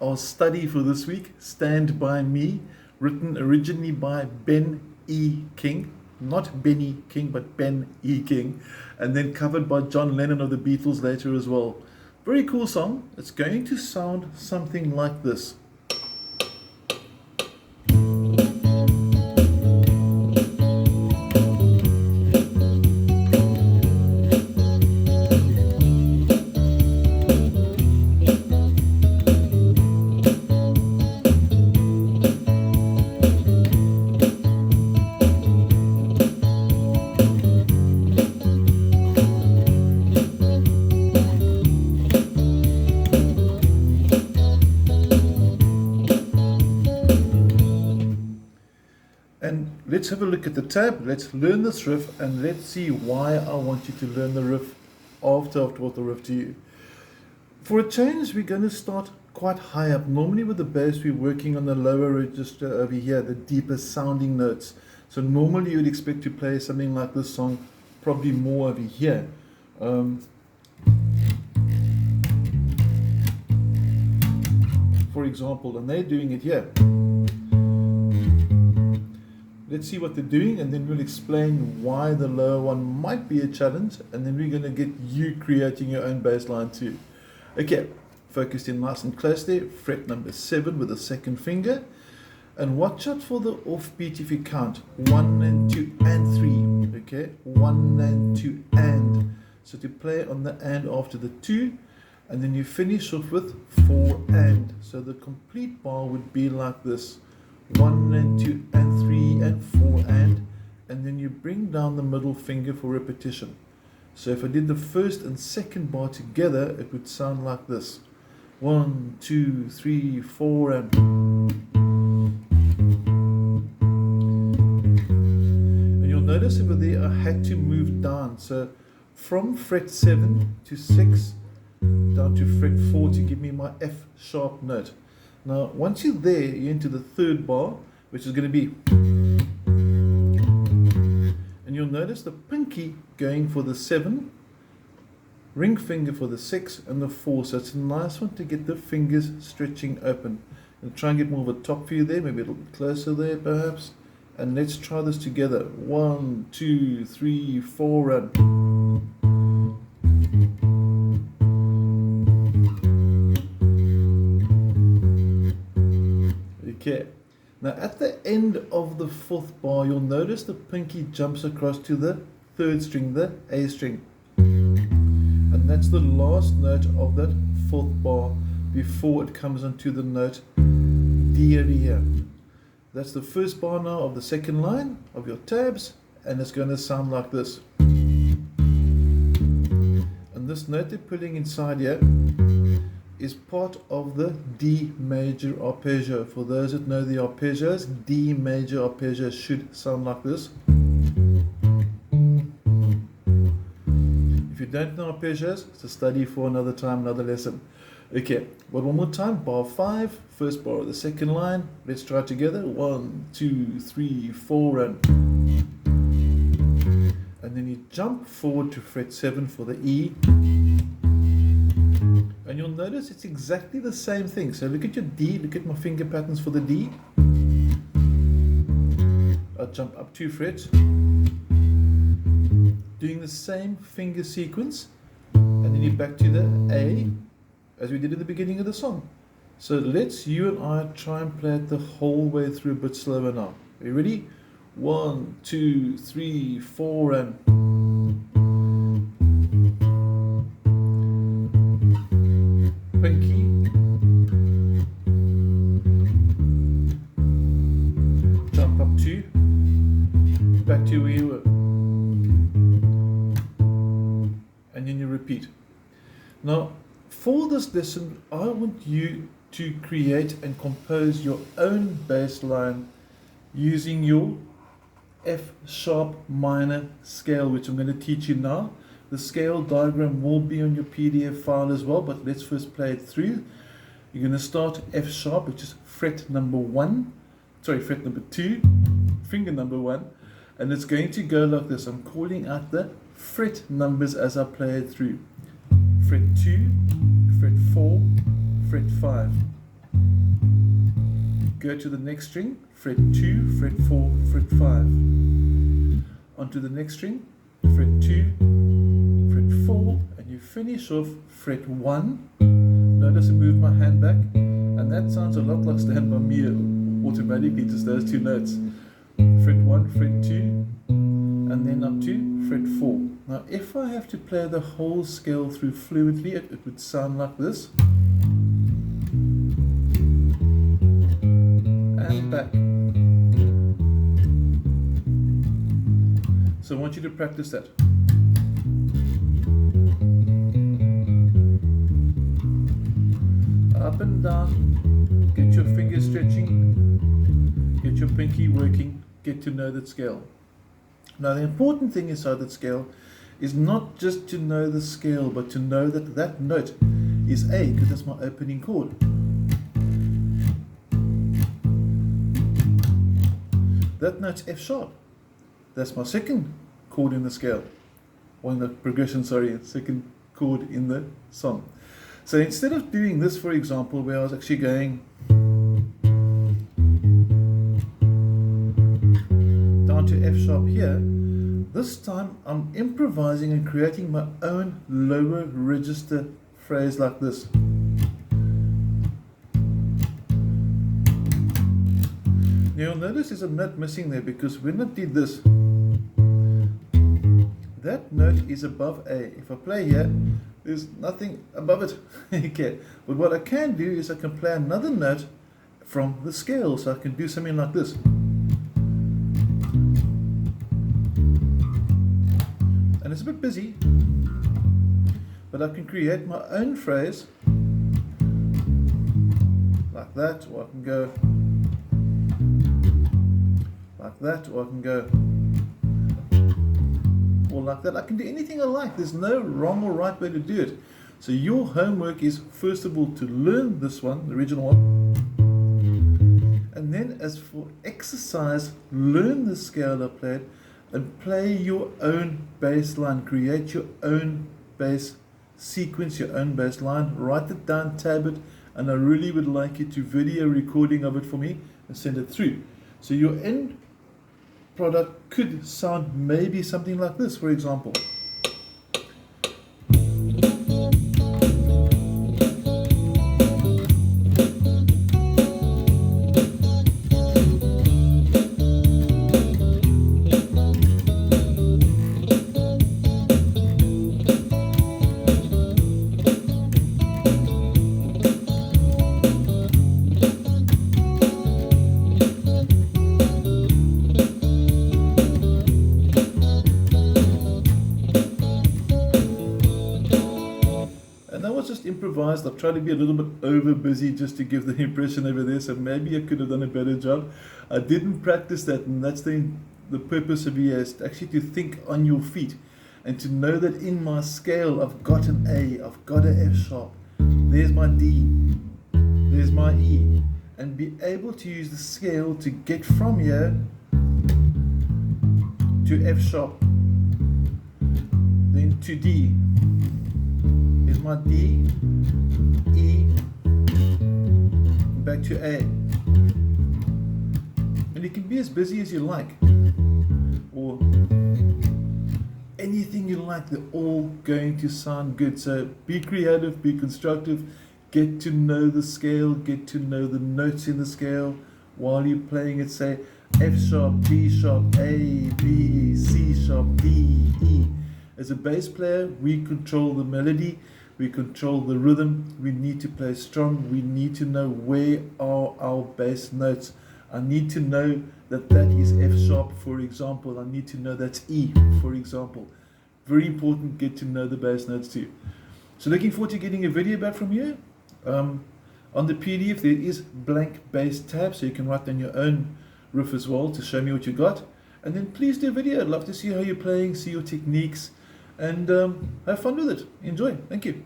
our study for this week, Stand By Me, written originally by Ben E. King, not Benny King, but Ben E. King, and then covered by John Lennon of the Beatles later as well. Very cool song. It's going to sound something like this. And let's have a look at the tab, let's learn this riff, and let's see why I want you to learn the riff after I've taught the riff to you. For a change, we're going to start quite high up. Normally with the bass, we're working on the lower register over here, the deeper sounding notes. So normally you'd expect to play something like this song, probably more over here. For example, and they're doing it here. Let's see what they're doing, and then we'll explain why the lower one might be a challenge, and then we're going to get you creating your own bass line too. Okay, focused in nice and close there, fret number 7 with the second finger, and watch out for the offbeat if you count 1 and 2 and 3. Okay, 1 and 2 and. So to play on the and after the 2, and then you finish off with 4 and. So the complete bar would be like this. 1 and 2 and 3 and 4 and then you bring down the middle finger for repetition. So if I did the first and second bar together, it would sound like this. 1, 2, 3, 4 and you'll notice over there I had to move down. So from fret 7 to 6 down to fret 4 to give me my F sharp note. Now, once you're there, you're into the third bar, which is going to be, and you'll notice the pinky going for the 7, ring finger for the 6, and the 4. So it's a nice one to get the fingers stretching open. And try and get more of a top view there, maybe a little bit closer there perhaps. And let's try this together. 1, 2, 3, 4, and. Okay, now at the end of the fourth bar, you'll notice the pinky jumps across to the third string, the A string. And that's the last note of that fourth bar before it comes onto the note D over here. That's the first bar now of the second line of your tabs, and it's going to sound like this. And this note they're putting inside here is part of the D major arpeggio. For those that know the arpeggios, D major arpeggio should sound like this. If you don't know arpeggios, it's a study for another time, another lesson. Okay, but one more time, bar 5, first bar of the second line. Let's try it together. 1, 2, 3, 4, and then you jump forward to fret 7 for the E. And you'll notice it's exactly the same thing. So look at your D, look at my finger patterns for the D. I'll jump up 2 frets, doing the same finger sequence, and then you're back to the A, as we did at the beginning of the song. So let's, you and I, try and play it the whole way through a bit slower now. Are you ready? 1, 2, 3, 4, and pinky, jump up 2, back to where you were, and then you repeat. Now, for this lesson, I want you to create and compose your own bass line using your F sharp minor scale, which I'm going to teach you now. The scale diagram will be on your PDF file as well, but let's first play it through. You're going to start F sharp, which is fret number 1, fret number 2, finger number 1, and it's going to go like this. I'm calling out the fret numbers as I play it through. Fret 2, fret 4, fret 5. Go to the next string, fret 2, fret 4, fret 5. Onto the next string, fret 2, fret 4, and you finish off fret 1. Notice I move my hand back, and that sounds a lot like Stand By Me automatically, just those two notes. Fret 1, fret 2, and then up to fret 4. Now if I have to play the whole scale through fluently, it would sound like this. And back. So I want you to practice that. Up and down, get your fingers stretching, get your pinky working, get to know that scale. Now the important thing inside that scale is not just to know the scale, but to know that that note is A, because that's my opening chord. That note's F sharp. That's my second chord in the scale. Or in the progression, sorry, second chord in the song. So instead of doing this, for example, where I was actually going down to F sharp here, this time I'm improvising and creating my own lower register phrase like this. You'll notice there's a note missing there, because when I did this, that note is above A. If I play here, there's nothing above it. Okay. But what I can do is I can play another note from the scale. So I can do something like this. And it's a bit busy, but I can create my own phrase like that, or I can go like that, or I can go or like that. I can do anything I like. There's no wrong or right way to do it. So your homework is, first of all, to learn this one, the original one, and then as for exercise, learn the scale I played and play your own bass line. Create your own bass sequence, your own bass line. Write it down, tab it, and I really would like you to video recording of it for me and send it through. So your end product could sound maybe something like this, for example. Just improvised. I've tried to be a little bit over busy just to give the impression over there, so maybe I could have done a better job. I didn't practice that, and that's the purpose of it, is actually to think on your feet and to know that in my scale I've got an A, I've got an F sharp, there's my D, there's my E, and be able to use the scale to get from here to F sharp, then to D. Here's my D, E, back to A. And you can be as busy as you like, or anything you like. They're all going to sound good. So be creative, be constructive, get to know the scale, get to know the notes in the scale while you're playing it. Say F sharp, D sharp, A, B, C sharp, D, E. As a bass player, we control the melody, we control the rhythm, we need to play strong, we need to know where are our bass notes. I need to know that that is F sharp, for example. I need to know that's E, for example. Very important, get to know the bass notes too. So looking forward to getting a video back from you. On the PDF there is blank bass tab, so you can write down your own riff as well to show me what you got. And then please do a video. I'd love to see how you're playing, see your techniques, and have fun with it. Enjoy. Thank you.